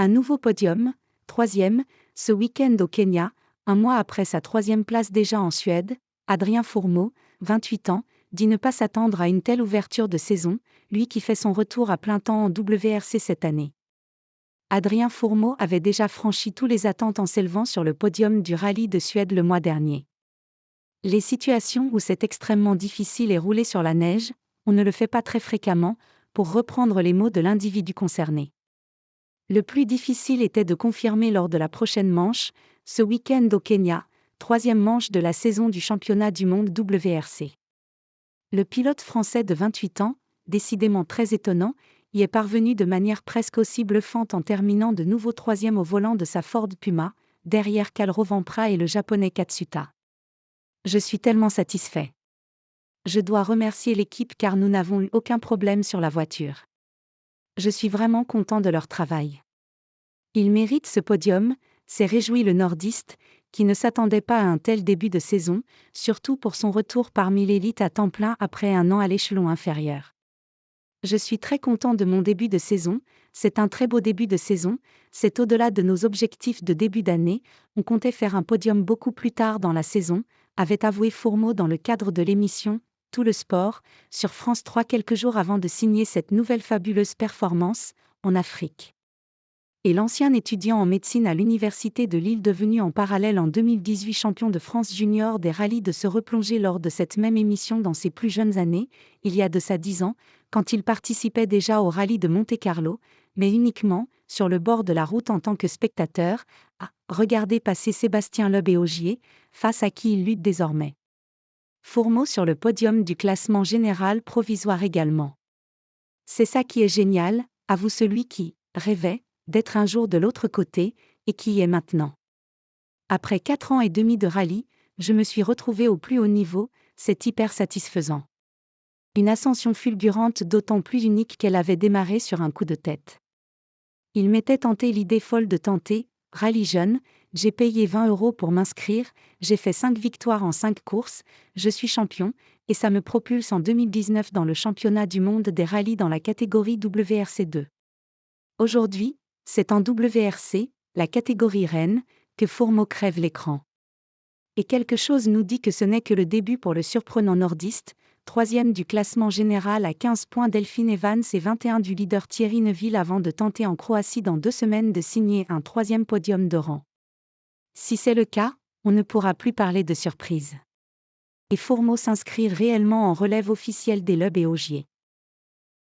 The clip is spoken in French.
Un nouveau podium, troisième, ce week-end au Kenya, un mois après sa troisième place déjà en Suède. Adrien Fourmeau, 28 ans, dit ne pas s'attendre à une telle ouverture de saison, lui qui fait son retour à plein temps en WRC cette année. Adrien Fourmeau avait déjà franchi tous les attentes en s'élevant sur le podium du rallye de Suède le mois dernier. Les situations où c'est extrêmement difficile et rouler sur la neige, on ne le fait pas très fréquemment, pour reprendre les mots de l'individu concerné. Le plus difficile était de confirmer lors de la prochaine manche, ce week-end au Kenya, troisième manche de la saison du championnat du monde WRC. Le pilote français de 28 ans, décidément très étonnant, y est parvenu de manière presque aussi bluffante en terminant de nouveau troisième au volant de sa Ford Puma, derrière Kalle Rovanpera et le japonais Katsuta. Je suis tellement satisfait. Je dois remercier l'équipe car nous n'avons eu aucun problème sur la voiture. Je suis vraiment content de leur travail. Il mérite ce podium, s'est réjoui le nordiste, qui ne s'attendait pas à un tel début de saison, surtout pour son retour parmi l'élite à temps plein après un an à l'échelon inférieur. Je suis très content de mon début de saison, c'est un très beau début de saison, c'est au-delà de nos objectifs de début d'année, on comptait faire un podium beaucoup plus tard dans la saison, avait avoué Fourmeau dans le cadre de l'émission « Tout le sport » sur France 3 quelques jours avant de signer cette nouvelle fabuleuse performance, en Afrique. Et l'ancien étudiant en médecine à l'Université de Lille devenu en parallèle en 2018 champion de France junior des rallyes de se replonger lors de cette même émission dans ses plus jeunes années, il y a de ça 10 ans, quand il participait déjà au rallye de Monte-Carlo, mais uniquement, sur le bord de la route en tant que spectateur, à regarder passer Sébastien Loeb et Ogier, face à qui il lutte désormais. Fourmeau sur le podium du classement général provisoire également. C'est ça qui est génial, avoue celui qui rêvait d'être un jour de l'autre côté, et qui y est maintenant. Après 4 ans et demi de rallye, je me suis retrouvé au plus haut niveau, c'est hyper satisfaisant. Une ascension fulgurante d'autant plus unique qu'elle avait démarré sur un coup de tête. Il m'était tenté l'idée folle de tenter, rallye jeune, j'ai payé 20 € pour m'inscrire, j'ai fait 5 victoires en 5 courses, je suis champion, et ça me propulse en 2019 dans le championnat du monde des rallyes dans la catégorie WRC2. Aujourd'hui, c'est en WRC, la catégorie reine, que Fourmeau crève l'écran. Et quelque chose nous dit que ce n'est que le début pour le surprenant nordiste, troisième du classement général à 15 points Delphine Evans et 21 du leader Thierry Neuville avant de tenter en Croatie dans 2 semaines de signer un troisième podium de rang. Si c'est le cas, on ne pourra plus parler de surprise. Et Fourmeau s'inscrit réellement en relève officielle des Loeb et Ogier.